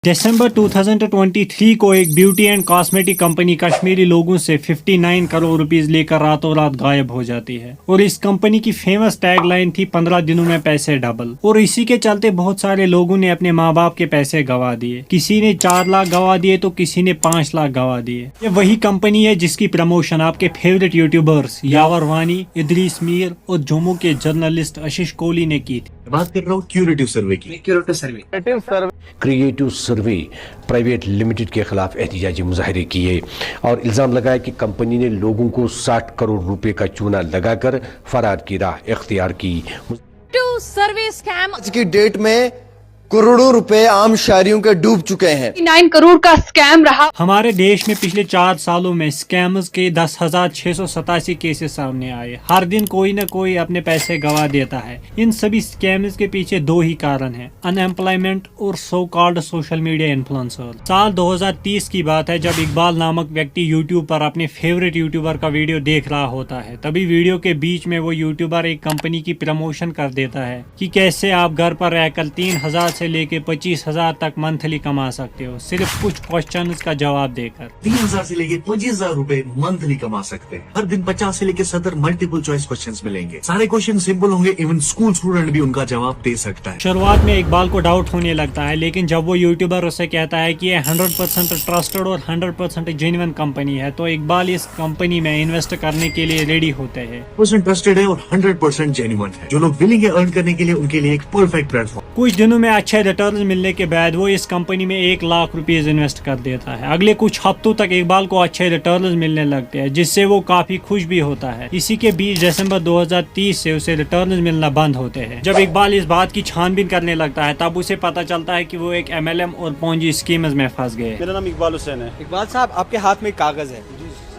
दिसंबर 2023 को एक beauty and cosmetic company Kashmiri लोगों से 59 करोड़ रुपीस लेकर रातों रात गायब हो जाती है और इस कंपनी की फेमस टैगलाइन थी 15 दिनों में पैसे डबल। और इसी के चलते बहुत सारे लोगों ने अपने माँ बाप के पैसे गंवा दिए। किसी ने 4 लाख गंवा दिए तो किसी ने 5 लाख गंवा दिए। ये वही कंपनी है जिसकी प्रमोशन आपके फेवरेट यूट्यूबर्स यावर वानी, इदरीस मीर और जम्मू के जर्नलिस्ट आशीष कोहली ने की थी। बात कर रहा हूँ क्यूरेटिव सर्वे की। क्रिएटिव सर्वे प्राइवेट लिमिटेड के खिलाफ एहतजाजी मुजाहरे किए और इल्जाम लगाया कि कंपनी ने लोगों को 60 करोड़ रुपए का चूना लगाकर फरार की राह इख्तियार की। सर्वे स्कैम आज की डेट में करोड़ों रुपए आम शहरियों के डूब चुके हैं। 9 करोड़ का स्कैम रहा। हमारे देश में पिछले 4 सालों में स्कैमर्स के 10,687 केसेस सामने आए। हर दिन कोई न कोई अपने पैसे गंवा देता है। इन सभी स्कैमर्स के पीछे 2 ही कारण हैं, अनएम्प्लॉयमेंट और so called social media influencer. साल 2030 की बात है जब इकबाल नामक व्यक्ति यूट्यूब पर अपने फेवरेट यूट्यूबर का वीडियो देख रहा होता है। तभी वीडियो के बीच में वो यूट्यूबर एक कंपनी की प्रमोशन कर देता है कि कैसे आप घर पर रहकर 3,000 से लेके 25,000 तक मंथली कमा सकते हो, सिर्फ कुछ क्वेश्चंस का जवाब देकर। 3,000 से लेके 25,000 रुपए मंथली कमा सकते हैं। हर दिन 50 से लेके 70 मल्टीपल चॉइस क्वेश्चंस मिलेंगे। सारे क्वेश्चन सिंपल होंगे, इवन स्कूल स्टूडेंट भी उनका जवाब दे सकता है। शुरुआत में इकबाल को डाउट होने लगता है, लेकिन जब वो यूट्यूबर उसे कहता है कि ये 100% ट्रस्टेड और 100% जेन्युइन कंपनी है तो इकबाल इस कंपनी में इन्वेस्ट करने के लिए रेडी होते हैं। 100% ट्रस्टेड है और 100% जेन्युइन है। जो लोग विलिंग है अर्न करने के लिए, उनके लिए एक परफेक्ट प्लेटफॉर्म। कुछ दिनों में अच्छे रिटर्न मिलने के बाद वो इस कंपनी में 1 लाख रुपीस इन्वेस्ट कर देता है। अगले कुछ हफ्तों तक इकबाल को अच्छे रिटर्न मिलने लगते हैं, जिससे वो काफी खुश भी होता है। इसी के बीच दिसंबर 2030 से उसे रिटर्न मिलना बंद होते हैं। जब इकबाल इस बात की छानबीन करने लगता है तब उसे पता चलता है कि वो एक MLM और पोंजी स्कीम्स में फंस गए। मेरा नाम इकबाल हुसैन है। इकबाल साहब, आपके हाथ में कागज है,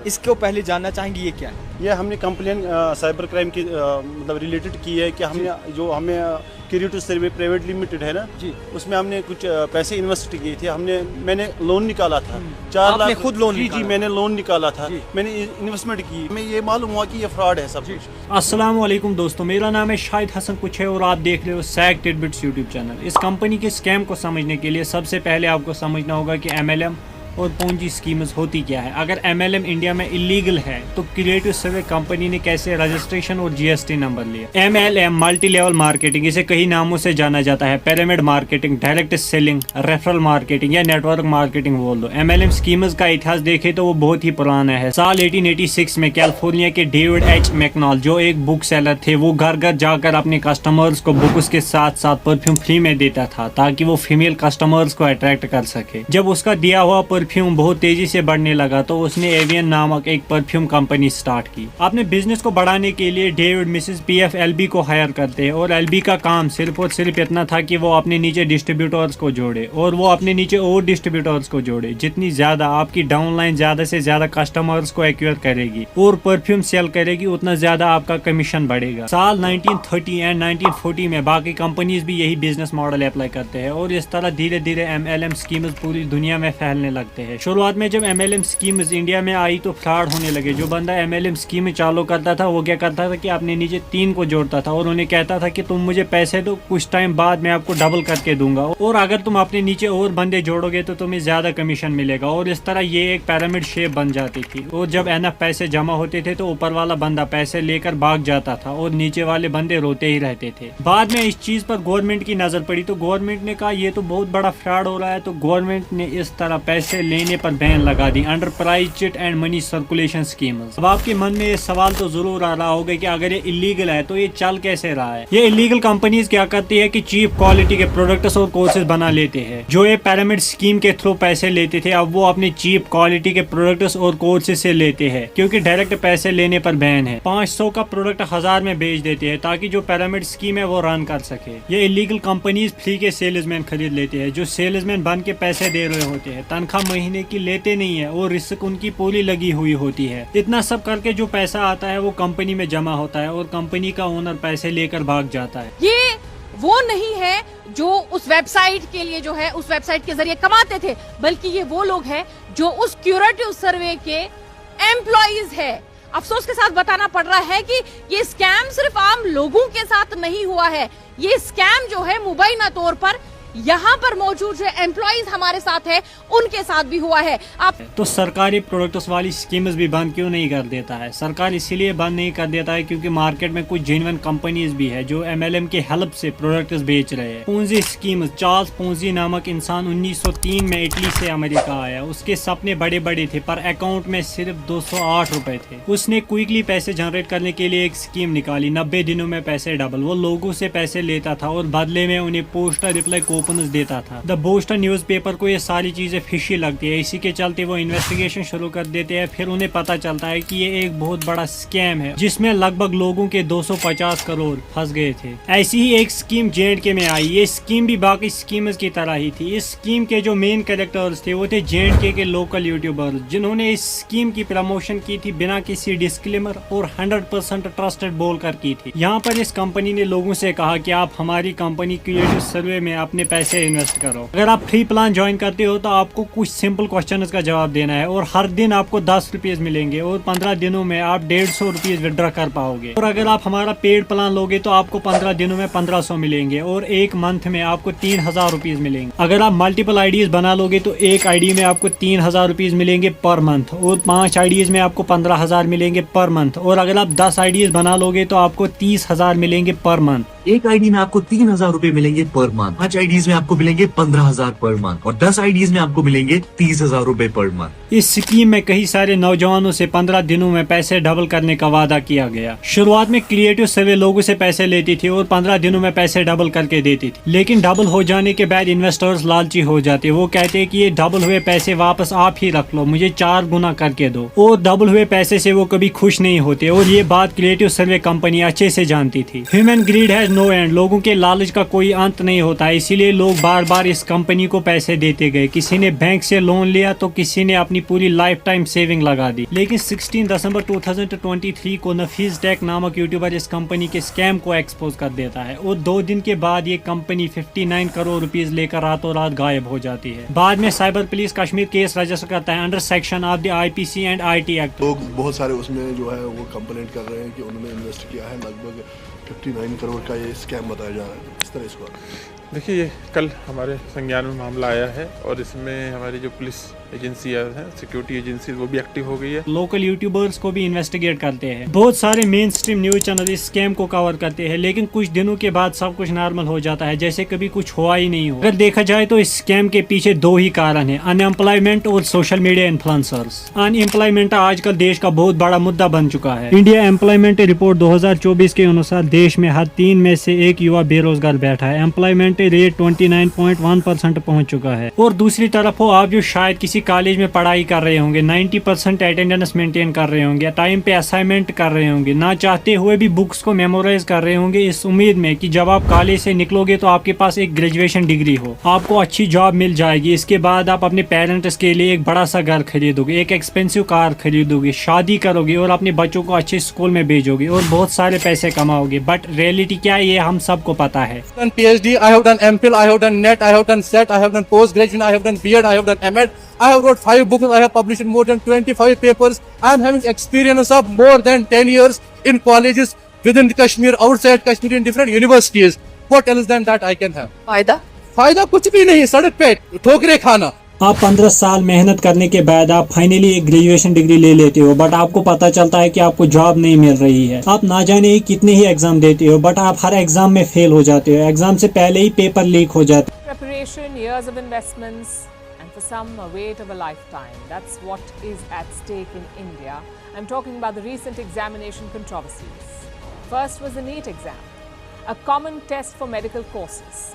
इसको पहले जानना चाहेंगे ये क्या है? ये हमने कंप्लेन साइबर क्राइम की मतलब रिलेटेड की है कि हमने जो हमें क्रिएटिव सर्वे प्राइवेट लिमिटेड है ना जी, उसमें हमने कुछ पैसे इन्वेस्ट किए थे। मैंने लोन निकाला था 4 लाख। खुद लोन? जी, मैंने लोन निकाला था, मैंने इन्वेस्टमेंट की। मैं ये मालूम हुआ कि ये फ्रॉड है सब कुछ। अस्सलाम वालेकुम दोस्तों, मेरा नाम है शाहिद हसन कुछ है और आप देख रहे हो सैग टिडबिट्स यूट्यूब चैनल। इस कंपनी के स्कैम को समझने के लिए सबसे पहले आपको समझना होगा कि MLM और पोंजी स्कीम्स होती क्या है। अगर MLM इंडिया में इलीगल है तो क्रिएटिव सर्वे कंपनी ने कैसे रजिस्ट्रेशन और GST नंबर लिया। MLM मल्टी लेवल मार्केटिंग, इसे कई नामों से जाना जाता है, pyramid marketing, direct selling, referral marketing या नेटवर्क मार्केटिंग बोल दो। MLM स्कीम्स का इतिहास देखे तो वो बहुत ही पुराना है। साल 1886 में कैलिफोर्निया के डेविड H मैकनॉल, जो एक बुक सेलर थे, वो घर घर जाकर अपने कस्टमर्स को बुक्स के साथ साथ परफ्यूम फ्री में देता था ताकि वो फीमेल कस्टमर्स को अट्रैक्ट कर सके। जब उसका दिया हुआ परफ्यूम बहुत तेजी से बढ़ने लगा तो उसने एवियन नामक एक परफ्यूम कंपनी स्टार्ट की। अपने बिजनेस को बढ़ाने के लिए डेविड मिसेस PF LB को हायर करते हैं और LB का काम सिर्फ और सिर्फ इतना था कि वो अपने नीचे डिस्ट्रीब्यूटर्स को जोड़े और वो अपने नीचे और डिस्ट्रीब्यूटर्स को जोड़े। जितनी ज्यादा आपकी डाउनलाइन ज्यादा से ज्यादा कस्टमर्स को एक्वायर करेगी और परफ्यूम सेल करेगी, उतना ज्यादा आपका कमीशन बढ़ेगा। साल 1930 एंड 1940 में बाकी कंपनीज भी यही बिजनेस मॉडल अप्लाई करते हैं और इस तरह धीरे धीरे MLM स्कीम्स पूरी दुनिया में फैलने लगते हैं। शुरुआत में जब MLM स्कीम्स इंडिया में आई तो फ्रॉड होने लगे। जो बंदा MLM स्कीम चालू करता था वो क्या करता था कि अपने नीचे 3 को जोड़ता था और उन्हें कहता था कि तुम मुझे पैसे दो, कुछ टाइम बाद मैं आपको डबल करके दूंगा और अगर तुम अपने नीचे और बंदे जोड़ोगे तो तुम्हें ज्यादा कमीशन मिलेगा। और इस तरह ये एक पिरामिड शेप बन जाती थी और जब एनफ पैसे जमा होते थे तो ऊपर वाला बंदा पैसे लेकर भाग जाता था और नीचे वाले बंदे रोते ही रहते थे। बाद में इस चीज पर गवर्नमेंट की नजर पड़ी तो गवर्नमेंट ने कहा ये तो बहुत बड़ा फ्रॉड हो रहा है, तो गवर्नमेंट ने इस तरह पैसे लेने पर बैन लगा दी, under prize chit and money circulation schemes. अब आपके मन में ये सवाल तो जरूर आ रहा होगा कि अगर ये इलीगल है तो ये चल कैसे रहा है। ये इलीगल कंपनीज क्या करती है कि चीप क्वालिटी के प्रोडक्ट्स और कोर्सेज बना लेते हैं। जो ये पिरामिड स्कीम के थ्रू पैसे लेते थे अब वो अपने चीप क्वालिटी के प्रोडक्ट्स और कोर्सेज से लेते हैं, क्योंकि डायरेक्ट पैसे लेने पर बैन है। 500 का प्रोडक्ट 1000 में बेच देते हैं ताकि जो पिरामिड स्कीम है वो रन कर सके। ये इलीगल कंपनीज फ्री के सेल्समैन खरीद लेते हैं जो सेल्समैन बन के पैसे दे रहे होते हैं। तनख्वाह महीने की लेते नहीं है और रिस्क उनकी पूरी लगी हुई होती है। इतना सब करके जो पैसा आता है वो कंपनी में जमा होता है और कंपनी का ओनर पैसे लेकर भाग जाता है। ये वो नहीं है जो उस वेबसाइट के लिए जो है उस वेबसाइट के जरिए कमाते थे, बल्कि ये वो लोग हैं जो उस क्यूरेटिव सर्वे के एम्प्लॉइज है। अफसोस के साथ बताना पड़ रहा है कि ये स्कैम सिर्फ आम लोगों के साथ नहीं हुआ है, ये स्कैम जो है मुबैना तौर पर यहाँ पर मौजूद जो एम्प्लॉइज हमारे साथ है उनके साथ भी हुआ है। आप तो सरकारी प्रोडक्ट्स वाली स्कीम्स भी बंद क्यों नहीं कर देता है? सरकार इसीलिए बंद नहीं कर देता है क्योंकि मार्केट में कुछ जेन्युइन कंपनीज भी है जो MLM के हेल्प से प्रोडक्ट्स बेच रहे हैं। पोंजी स्कीम, चार्ल्स पोंजी नामक इंसान 1903 में इटली से अमेरिका आया। उसके सपने बड़े बड़े थे पर अकाउंट में सिर्फ 208 रुपए थे। उसने क्विकली पैसे जनरेट करने के लिए एक स्कीम निकाली, 90 दिनों में पैसे डबल। वो लोगों से पैसे लेता था और बदले में उन्हें पोस्टर रिप्लाई कूपन्स देता था। द बोस्टन न्यूज़पेपर को ये सारी चीजें फिशी लगती है, इसी के चलते वो इन्वेस्टिगेशन शुरू कर देते हैं। फिर उन्हें पता चलता है कि ये एक बहुत बड़ा स्कैम है जिसमें लगभग लोगों के 250 करोड़ फंस गए थे। ऐसी ही एक स्कीम J&K में आई। ये स्कीम भी बाकी स्कीम्स की तरह ही थी। इस स्कीम के जो मेन कैरेक्टर्स थे वो थे J&K के लोकल यूट्यूबर्स जिन्होंने इस स्कीम की प्रमोशन की थी बिना किसी डिस्क्लेमर और 100% ट्रस्टेड बोलकर की थी। यहाँ पर इस कंपनी ने लोगों से कहा कि आप हमारी कंपनी क्रिएटिव सर्वे में अपने पैसे इन्वेस्ट करो। अगर आप फ्री प्लान ज्वाइन करते हो तो आपको कुछ सिंपल क्वेश्चंस का जवाब देना है और हर दिन आपको 10 रुपीज मिलेंगे और 15 दिनों में आप 150 रुपीज विड्रॉ कर पाओगे। और अगर आप हमारा पेड प्लान लोगे तो आपको 15 दिनों में 1500 मिलेंगे और एक मंथ में आपको 3000 रुपीज मिलेंगे। अगर आप मल्टीपल आईडीज बना लोगे तो एक आईडी में आपको 3000 रुपीज मिलेंगे पर मंथ और 5 आईडीज में आपको 15,000 मिलेंगे पर मंथ। और अगर आप 10 आईडीज बना लोगे तो आपको 30,000 मिलेंगे पर मंथ। एक आईडी में आपको 3,000 रुपए मिलेंगे पर मंथ, 5 आईडीज में आपको मिलेंगे 15,000 पर मंथ और 10 आईडीज में आपको मिलेंगे 30,000 रुपए पर मंथ। इस स्कीम में कई सारे नौजवानों से 15 दिनों में पैसे डबल करने का वादा किया गया। शुरुआत में क्रिएटिव सर्वे लोगों से पैसे लेती थी और 15 दिनों में पैसे डबल करके देती थी, लेकिन डबल हो जाने के बाद इन्वेस्टर्स लालची हो जाते। वो कहते कि ये डबल हुए पैसे वापस आप ही रख लो, मुझे 4 गुना करके दो। और डबल हुए पैसे से वो कभी खुश नहीं होते और ये बात क्रिएटिव सर्वे कंपनी अच्छे से जानती थी। Human greed has no end, लोगों के लालच का कोई अंत नहीं होता, इसीलिए लोग बार बार इस कंपनी को पैसे देते गए। किसी ने बैंक से लोन लिया तो किसी ने अपनी पूरी लाइफ टाइम सेविंग लगा दी। लेकिन 16 दिसंबर 2023 को नफीस टेक नामक यूट्यूबर इस कंपनी के स्कैम को एक्सपोज कर देता है और 2 दिन के बाद ये कंपनी 59 करोड़ रुपीज लेकर रातों रात गायब हो जाती है। बाद में cyber police Kashmir case register करता है under section of the IPC and IT act. लोग बहुत सारे उसमें जो है वो कंप्लेंट कर रहे हैं कि उन्होंने इन्वेस्ट किया है, लगभग 59 करोड़ का ये स्कैम बताया जा रहा है। किस तरह इसको देखिए, ये कल हमारे संज्ञान में मामला आया है और इसमें हमारी जो पुलिस एजेंसियां हैं, सिक्योरिटी एजेंसी, वो भी एक्टिव हो गई है। लोकल यूट्यूबर्स को भी इन्वेस्टिगेट करते हैं। बहुत सारे मेन स्ट्रीम न्यूज चैनल इस स्कैम को कवर करते हैं, लेकिन कुछ दिनों के बाद सब कुछ नॉर्मल हो जाता है, जैसे कभी कुछ हुआ ही नहीं हो। अगर देखा जाए तो इस स्कैम के पीछे 2 ही कारण है, अनएम्प्लॉयमेंट और सोशल मीडिया इन्फ्लुएंसर्स। अनएम्प्लॉयमेंट आजकल देश का बहुत बड़ा मुद्दा बन चुका है। इंडिया एम्प्लॉयमेंट रिपोर्ट 2024 के अनुसार देश में हर 3 में से 1 युवा बेरोजगार बैठा है। एम्प्लॉयमेंट रेट 29.1% पहुंच चुका है। और दूसरी तरफ हो आप जो शायद किसी कॉलेज में पढ़ाई कर रहे होंगे, 90% अटेंडेंस मेंटेन कर रहे होंगे, टाइम पे असाइनमेंट कर रहे होंगे, ना चाहते हुए भी बुक्स को मेमोराइज कर रहे होंगे इस उम्मीद में कि जब आप कॉलेज से निकलोगे तो आपके पास एक ग्रेजुएशन डिग्री हो, आपको अच्छी जॉब मिल जाएगी, इसके बाद आप अपने पेरेंट्स के लिए एक बड़ा सा घर खरीदोगे, एक एक्सपेंसिव कार खरीदोगे, शादी करोगे और अपने बच्चों को अच्छे स्कूल में भेजोगे और बहुत सारे पैसे कमाओगे। बट रियलिटी क्या है ये हम सबको पता है। PhD, I have done MPhil, I have done NET, I have done SET, I have done post graduation, I have done B.Ed, I have done M.Ed, I have wrote 5 books, I have published in more than 25 papers. I am having experience of more than 10 years in colleges within Kashmir, outside Kashmir, in different universities. What else than that I can have? फायदा कुछ भी नहीं, सड़क पे ठोकरे खाना। आप 15 साल मेहनत करने के बाद आप फाइनली एक ग्रेजुएशन डिग्री ले लेते हो, बट आपको पता चलता है कि आपको जॉब नहीं मिल रही है। आप ना जाने कितने ही एग्जाम देते हो, बट आप हर एग्जाम में फेल हो जाते हो। एग्जाम से पहले ही पेपर लीक हो जाते हैं। Preparation, years of investments, and for some a wait of a lifetime. That's what is at stake in India. I'm talking about the recent examination controversies. First was the NEET exam, a common test for medical courses.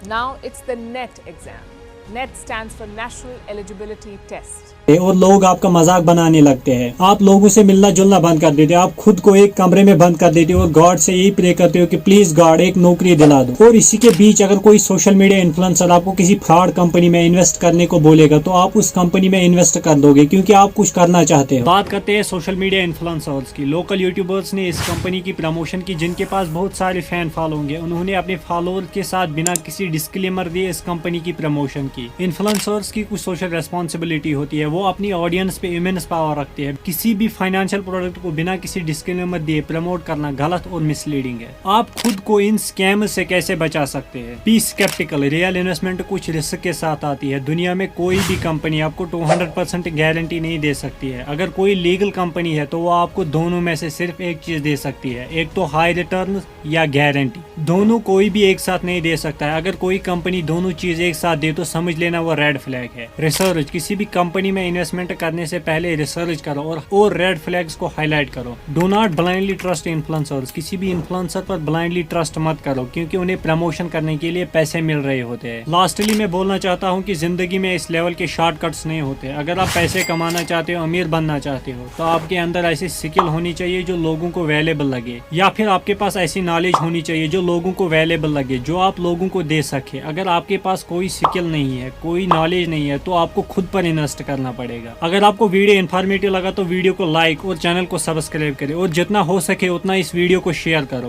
Now it's the NET exam. NET stands for National Eligibility Test. और लोग आपका मजाक बनाने लगते हैं। आप लोगों से मिलना जुलना बंद कर देते हो, आप खुद को एक कमरे में बंद कर देते हो और गॉड से यही प्रे करते हो कि प्लीज गॉड एक नौकरी दिला दो। और इसी के बीच अगर कोई सोशल मीडिया इन्फ्लुएंसर आपको किसी फ्रॉड कंपनी में इन्वेस्ट करने को बोलेगा तो आप उस कंपनी में इन्वेस्ट कर दोगे क्योंकि आप कुछ करना चाहते हो। बात करते हैं सोशल मीडिया इन्फ्लुएंसर्स की। लोकल यूट्यूबर्स ने इस कंपनी की प्रमोशन की, जिनके पास बहुत सारे फैन फॉलोइंग है। उन्होंने अपने फॉलोअर्स के साथ बिना किसी डिस्क्लेमर दिए इस कंपनी की प्रमोशन की। इन्फ्लुएंसर्स की कुछ सोशल रेस्पॉन्सिबिलिटी होती है, वो अपनी ऑडियंस पे इमेंस पावर रखती है। किसी भी फाइनेंशियल प्रोडक्ट को बिना किसी डिस्क्लेमर दिए प्रमोट करना गलत और मिसलीडिंग है। आप खुद को इन स्कैम से कैसे बचा सकते हैं? बी स्केप्टिकल, रियल इन्वेस्टमेंट कुछ रिस्क के साथ आती है। दुनिया में कोई भी कंपनी आपको 200% गारंटी नहीं दे सकती है। अगर कोई लीगल कंपनी है तो वो आपको दोनों में से सिर्फ एक चीज दे सकती है, एक तो हाई रिटर्न या गारंटी। दोनों कोई भी एक साथ नहीं दे सकता है। अगर कोई कंपनी दोनों चीज एक साथ दे तो समझ लेना वो रेड फ्लैग है। रिसर्च, किसी भी कंपनी में इन्वेस्टमेंट करने से पहले रिसर्च करो और रेड फ्लैग्स को हाईलाइट करो। Do not blindly trust influencers, किसी भी इन्फ्लुएंसर पर ब्लाइंडली ट्रस्ट मत करो क्योंकि उन्हें प्रमोशन करने के लिए पैसे मिल रहे होते हैं। लास्टली मैं बोलना चाहता हूँ कि जिंदगी में इस लेवल के शॉर्टकट्स नहीं होते। अगर आप पैसे कमाना चाहते हो, अमीर बनना चाहते हो, तो आपके अंदर ऐसी स्किल होनी चाहिए जो लोगों को वैल्यूएबल लगे, या फिर आपके पास ऐसी नॉलेज होनी चाहिए जो लोगों को वैल्यूएबल लगे, जो आप लोगों को दे सके। अगर आपके पास कोई स्किल नहीं है, कोई नॉलेज नहीं है, तो आपको खुद पर इन्वेस्ट करना पड़ेगा। अगर आपको वीडियो इन्फॉर्मेटिव लगा तो वीडियो को लाइक और चैनल को सब्सक्राइब करें और जितना हो सके उतना इस वीडियो को शेयर करो।